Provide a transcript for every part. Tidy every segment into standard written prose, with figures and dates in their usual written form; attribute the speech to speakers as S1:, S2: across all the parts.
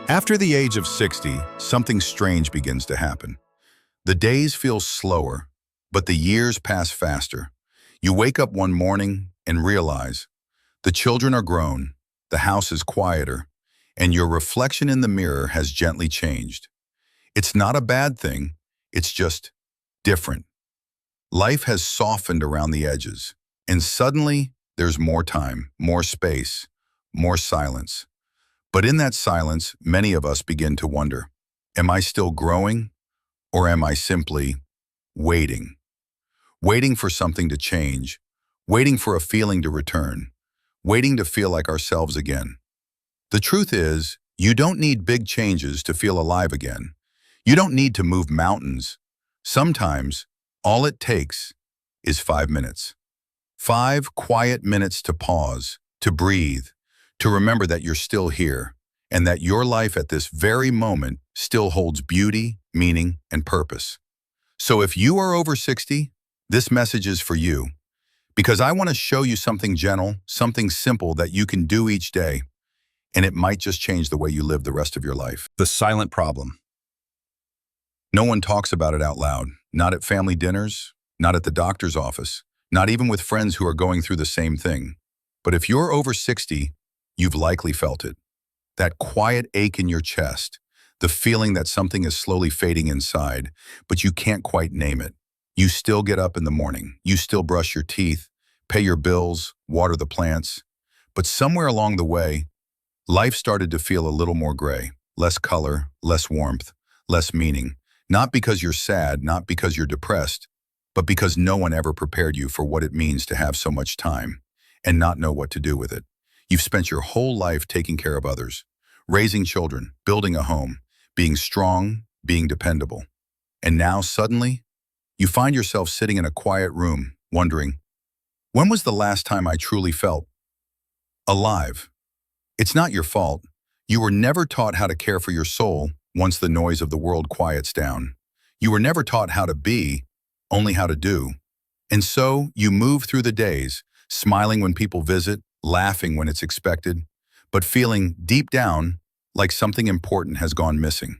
S1: After the age of 60, something strange begins to happen. The days feel slower, but the years pass faster. You wake up one morning and realize the children are grown, the house is quieter, and your reflection in the mirror has gently changed. It's not a bad thing, it's just different. Life has softened around the edges, and suddenly there's more time, more space, more silence. But in that silence, many of us begin to wonder, am I still growing, or am I simply waiting? Waiting for something to change, waiting for a feeling to return, waiting to feel like ourselves again. The truth is, you don't need big changes to feel alive again. You don't need to move mountains. Sometimes, all it takes is 5 minutes. 5 quiet minutes to pause, to breathe, to remember that you're still here, and that your life at this very moment still holds beauty, meaning, and purpose. So if you are over 60, this message is for you, because I want to show you something gentle, something simple that you can do each day, and it might just change the way you live the rest of your life.
S2: The silent problem.
S1: No one talks about it out loud, not at family dinners, not at the doctor's office, not even with friends who are going through the same thing. But if you're over 60, you've likely felt it. That quiet ache in your chest, the feeling that something is slowly fading inside, but you can't quite name it. You still get up in the morning, you still brush your teeth, pay your bills, water the plants. But somewhere along the way, life started to feel a little more gray, less color, less warmth, less meaning. Not because you're sad, not because you're depressed, but because no one ever prepared you for what it means to have so much time and not know what to do with it. You've spent your whole life taking care of others, raising children, building a home, being strong, being dependable. And now suddenly, you find yourself sitting in a quiet room, wondering, when was the last time I truly felt alive? It's not your fault. You were never taught how to care for your soul once the noise of the world quiets down. You were never taught how to be, only how to do. And so you move through the days, smiling when people visit, laughing when it's expected, but feeling deep down like something important has gone missing.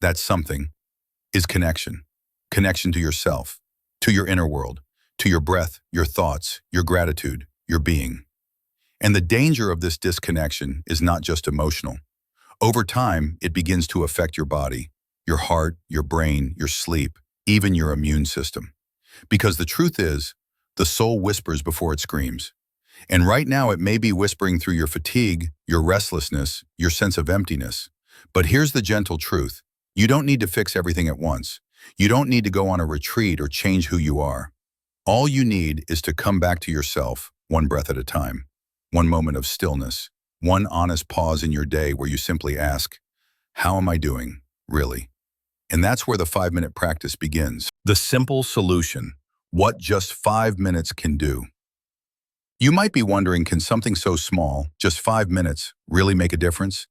S1: That something is connection. Connection to yourself, to your inner world, to your breath, your thoughts, your gratitude, your being. And the danger of this disconnection is not just emotional. Over time, it begins to affect your body, your heart, your brain, your sleep, even your immune system. Because the truth is, the soul whispers before it screams. And right now it may be whispering through your fatigue, your restlessness, your sense of emptiness. But here's the gentle truth. You don't need to fix everything at once. You don't need to go on a retreat or change who you are. All you need is to come back to yourself, one breath at a time, one moment of stillness, one honest pause in your day where you simply ask, how am I doing, really? And that's where the 5-minute practice begins. The simple solution, what just 5 minutes can do. You might be wondering, can something so small, just 5 minutes, really make a difference?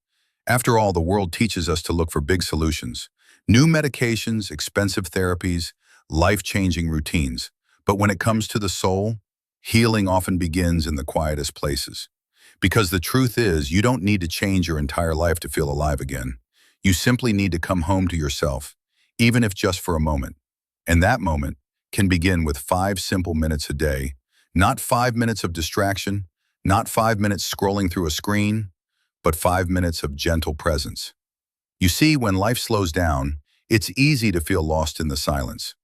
S1: After all, the world teaches us to look for big solutions, new medications, expensive therapies, life-changing routines. But when it comes to the soul, healing often begins in the quietest places. Because the truth is, you don't need to change your entire life to feel alive again. You simply need to come home to yourself, even if just for a moment. And that moment can begin with 5 simple minutes a day. Not 5 minutes of distraction, not 5 minutes scrolling through a screen, but 5 minutes of gentle presence. You see, when life slows down, it's easy to feel lost in the silence.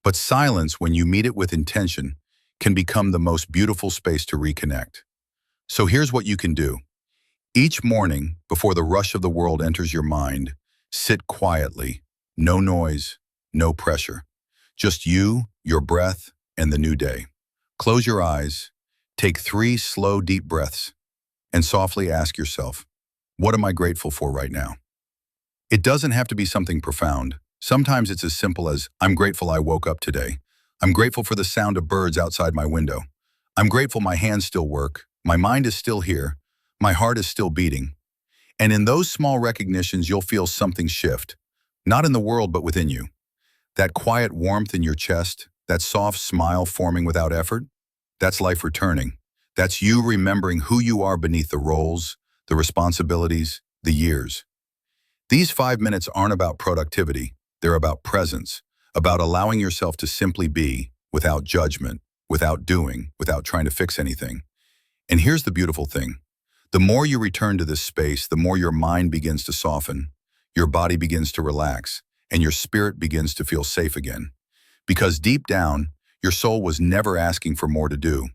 S1: But silence, when you meet it with intention, can become the most beautiful space to reconnect. So here's what you can do. Each morning, before the rush of the world enters your mind, sit quietly. No noise, no pressure. Just you, your breath, and the new day. Close your eyes, take 3 slow, deep breaths, and softly ask yourself, what am I grateful for right now? It doesn't have to be something profound. Sometimes it's as simple as, I'm grateful I woke up today. I'm grateful for the sound of birds outside my window. I'm grateful my hands still work. My mind is still here. My heart is still beating. And in those small recognitions, you'll feel something shift. Not in the world, but within you. That quiet warmth in your chest, that soft smile forming without effort, that's life returning. That's you remembering who you are beneath the roles, the responsibilities, the years. These 5 minutes aren't about productivity. They're about presence, about allowing yourself to simply be without judgment, without doing, without trying to fix anything. And here's the beautiful thing. The more you return to this space, the more your mind begins to soften, your body begins to relax, and your spirit begins to feel safe again. Because deep down, your soul was never asking for more to do.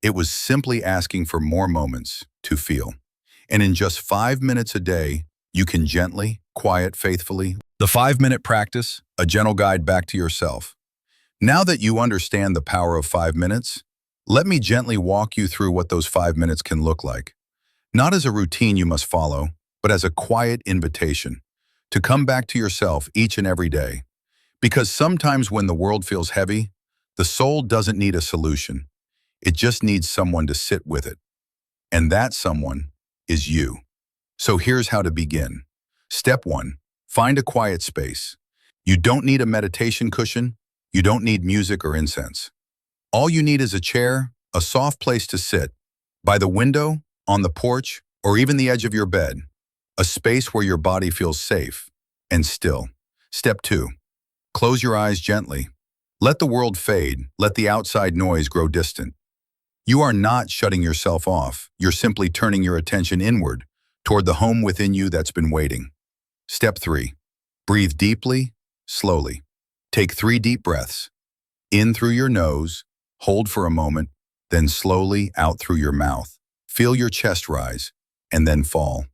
S1: It was simply asking for more moments to feel. And in just 5 minutes a day, you can gently, quiet, faithfully. The 5 minute practice, a gentle guide back to yourself. Now that you understand the power of 5 minutes, let me gently walk you through what those 5 minutes can look like. Not as a routine you must follow, but as a quiet invitation to come back to yourself each and every day. Because sometimes when the world feels heavy, the soul doesn't need a solution. It just needs someone to sit with it. And that someone is you. So here's how to begin. Step 1. Find a quiet space. You don't need a meditation cushion. You don't need music or incense. All you need is a chair, a soft place to sit, by the window, on the porch, or even the edge of your bed. A space where your body feels safe and still. Step 2. Close your eyes gently. Let the world fade. Let the outside noise grow distant. You are not shutting yourself off. You're simply turning your attention inward, toward the home within you that's been waiting. Step 3. Breathe deeply, slowly. Take 3 deep breaths. In through your nose, hold for a moment, then slowly out through your mouth. Feel your chest rise, and then fall.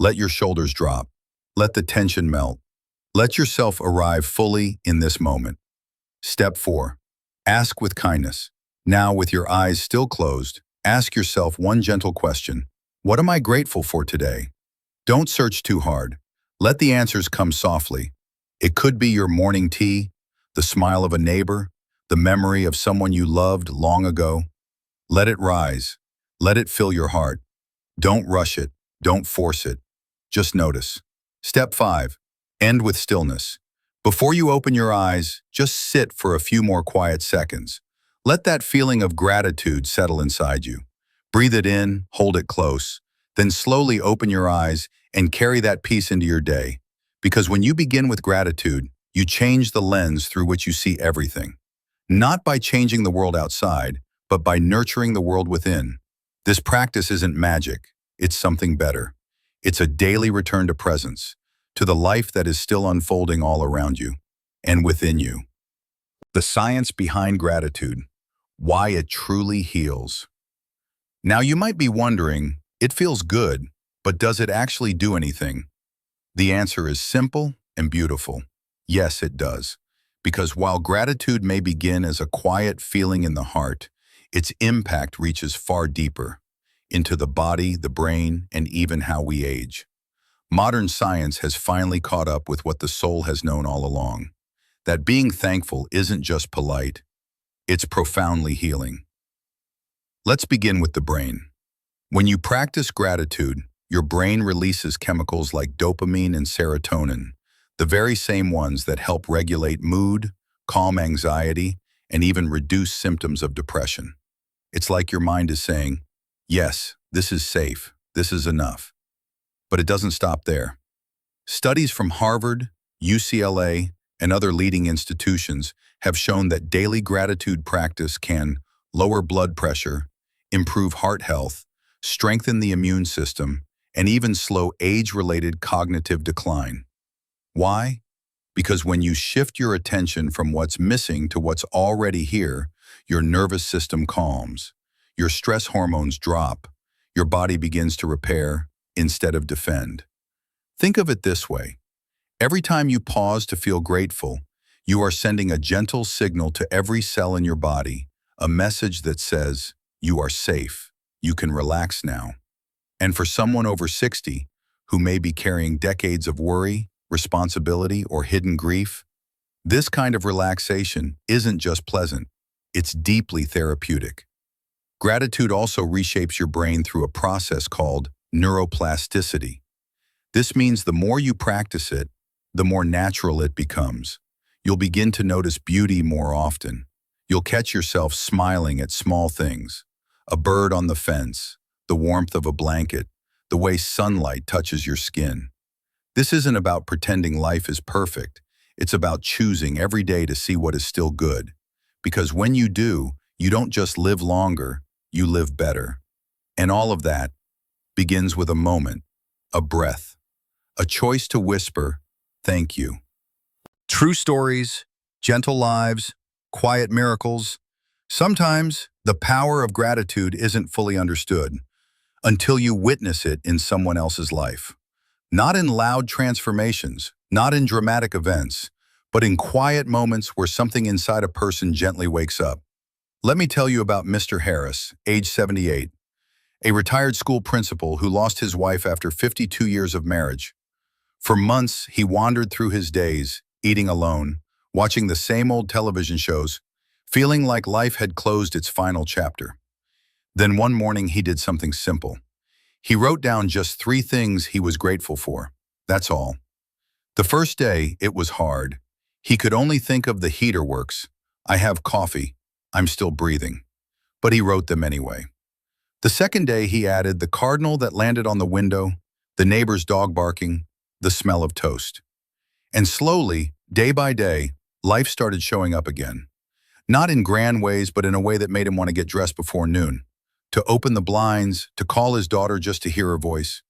S1: Let your shoulders drop. Let the tension melt. Let yourself arrive fully in this moment. Step 4. Ask with kindness. Now, with your eyes still closed, ask yourself one gentle question. What am I grateful for today? Don't search too hard. Let the answers come softly. It could be your morning tea, the smile of a neighbor, the memory of someone you loved long ago. Let it rise. Let it fill your heart. Don't rush it. Don't force it. Just notice. Step 5. End with stillness. Before you open your eyes, just sit for a few more quiet seconds. Let that feeling of gratitude settle inside you. Breathe it in, hold it close, then slowly open your eyes and carry that peace into your day. Because when you begin with gratitude, you change the lens through which you see everything. Not by changing the world outside, but by nurturing the world within. This practice isn't magic, it's something better. It's a daily return to presence, to the life that is still unfolding all around you and within you. The science behind gratitude, why it truly heals. Now you might be wondering, it feels good, but does it actually do anything? The answer is simple and beautiful. Yes, it does. Because while gratitude may begin as a quiet feeling in the heart, its impact reaches far deeper, into the body, the brain, and even how we age. Modern science has finally caught up with what the soul has known all along. That being thankful isn't just polite, it's profoundly healing. Let's begin with the brain. When you practice gratitude, your brain releases chemicals like dopamine and serotonin, the very same ones that help regulate mood, calm anxiety, and even reduce symptoms of depression. It's like your mind is saying, yes, this is safe, this is enough. But it doesn't stop there. Studies from Harvard, UCLA, and other leading institutions have shown that daily gratitude practice can lower blood pressure, improve heart health, strengthen the immune system, and even slow age-related cognitive decline. Why? Because when you shift your attention from what's missing to what's already here, your nervous system calms, your stress hormones drop, your body begins to repair instead of defend. Think of it this way. Every time you pause to feel grateful, you are sending a gentle signal to every cell in your body, a message that says, you are safe, you can relax now. And for someone over 60, who may be carrying decades of worry, responsibility, or hidden grief, this kind of relaxation isn't just pleasant, it's deeply therapeutic. Gratitude also reshapes your brain through a process called neuroplasticity. This means the more you practice it, the more natural it becomes. You'll begin to notice beauty more often. You'll catch yourself smiling at small things. A bird on the fence, the warmth of a blanket, the way sunlight touches your skin. This isn't about pretending life is perfect. It's about choosing every day to see what is still good. Because when you do, you don't just live longer, you live better. And all of that begins with a moment, a breath, a choice to whisper, "Thank you." True stories, gentle lives, quiet miracles. Sometimes the power of gratitude isn't fully understood until you witness it in someone else's life. Not in loud transformations, not in dramatic events, but in quiet moments where something inside a person gently wakes up. Let me tell you about Mr. Harris, age 78, a retired school principal who lost his wife after 52 years of marriage. For months, he wandered through his days, eating alone, watching the same old television shows, feeling like life had closed its final chapter. Then one morning, he did something simple. He wrote down just 3 things he was grateful for. That's all. The first day, it was hard. He could only think of the heater works. I have coffee. I'm still breathing. But he wrote them anyway. The second day, he added the cardinal that landed on the window, the neighbor's dog barking, the smell of toast. And slowly, day by day, life started showing up again. Not in grand ways, but in a way that made him want to get dressed before noon, to open the blinds, to call his daughter just to hear her voice.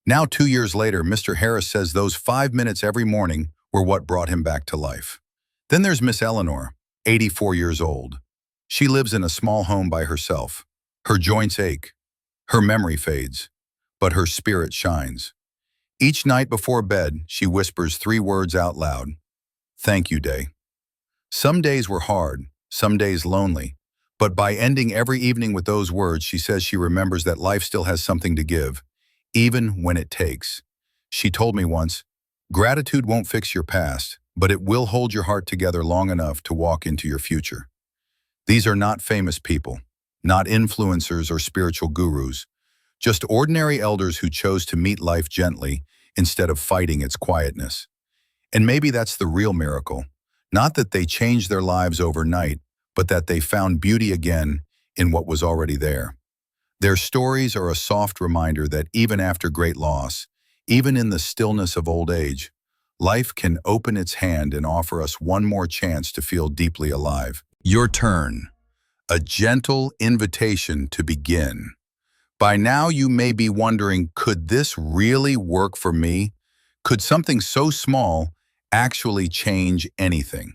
S1: Now, 2 years later, Mr. Harris says those 5 minutes every morning were what brought him back to life. Then there's Miss Eleanor, 84 years old. She lives in a small home by herself. Her joints ache, her memory fades, but her spirit shines. Each night before bed, she whispers 3 words out loud. Thank you, day. Some days were hard, some days lonely, but by ending every evening with those words, she says she remembers that life still has something to give, even when it takes. She told me once, gratitude won't fix your past, but it will hold your heart together long enough to walk into your future. These are not famous people, not influencers or spiritual gurus, just ordinary elders who chose to meet life gently instead of fighting its quietness. And maybe that's the real miracle. Not that they changed their lives overnight, but that they found beauty again in what was already there. Their stories are a soft reminder that even after great loss, even in the stillness of old age, life can open its hand and offer us one more chance to feel deeply alive. Your turn. A gentle invitation to begin. By now you may be wondering, could this really work for me? Could something so small actually change anything?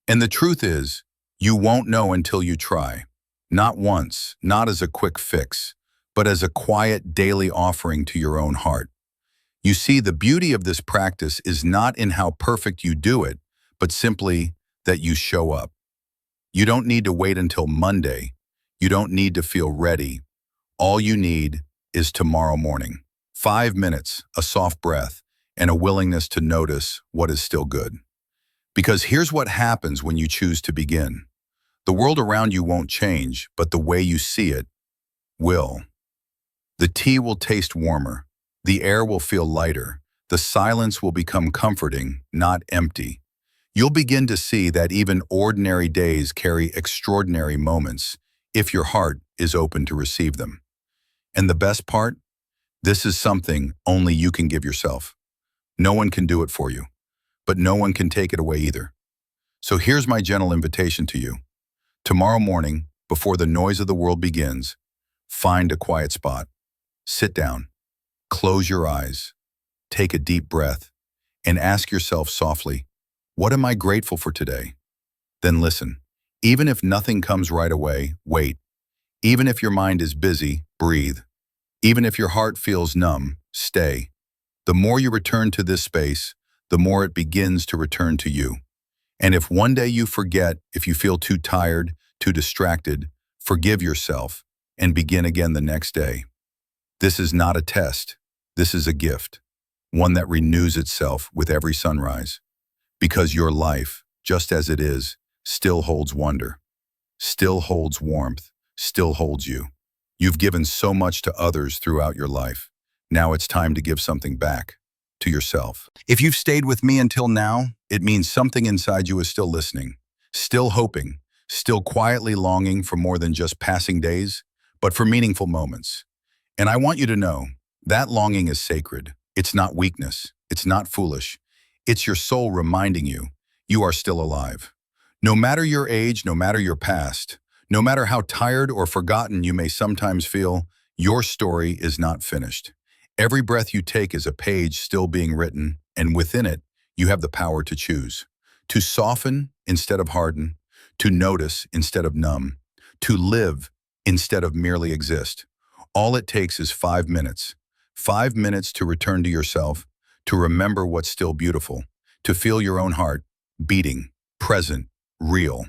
S1: And the truth is, you won't know until you try. Not once, not as a quick fix, but as a quiet daily offering to your own heart. You see, the beauty of this practice is not in how perfect you do it, but simply that you show up. You don't need to wait until Monday. You don't need to feel ready. All you need is tomorrow morning. 5 minutes, a soft breath, and a willingness to notice what is still good. Because here's what happens when you choose to begin. The world around you won't change, but the way you see it will. The tea will taste warmer. The air will feel lighter. The silence will become comforting, not empty. You'll begin to see that even ordinary days carry extraordinary moments if your heart is open to receive them. And the best part? This is something only you can give yourself. No one can do it for you, but no one can take it away either. So here's my gentle invitation to you. Tomorrow morning, before the noise of the world begins, find a quiet spot. Sit down, close your eyes, take a deep breath, and ask yourself softly, what am I grateful for today? Then listen. Even if nothing comes right away, wait. Even if your mind is busy, breathe. Even if your heart feels numb, stay. The more you return to this space, the more it begins to return to you. And if one day you forget, if you feel too tired, too distracted, forgive yourself and begin again the next day. This is not a test. This is a gift, one that renews itself with every sunrise. Because your life, just as it is, still holds wonder, still holds warmth, still holds you. You've given so much to others throughout your life. Now it's time to give something back to yourself. If you've stayed with me until now, it means something inside you is still listening, still hoping, still quietly longing for more than just passing days, but for meaningful moments. And I want you to know that longing is sacred. It's not weakness. It's not foolish. It's your soul reminding you you are still alive. No matter your age, no matter your past, no matter how tired or forgotten you may sometimes feel, your story is not finished. Every breath you take is a page still being written, and within it, you have the power to choose. To soften instead of harden, to notice instead of numb, to live instead of merely exist. All it takes is 5 minutes. 5 minutes to return to yourself, to remember what's still beautiful, to feel your own heart beating, present, real.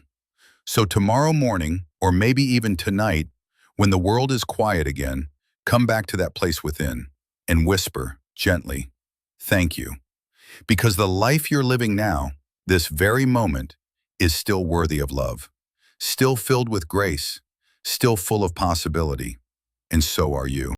S1: So tomorrow morning, or maybe even tonight, when the world is quiet again, come back to that place within and whisper gently, "Thank you." Because the life you're living now, this very moment, is still worthy of love, still filled with grace, still full of possibility, and so are you.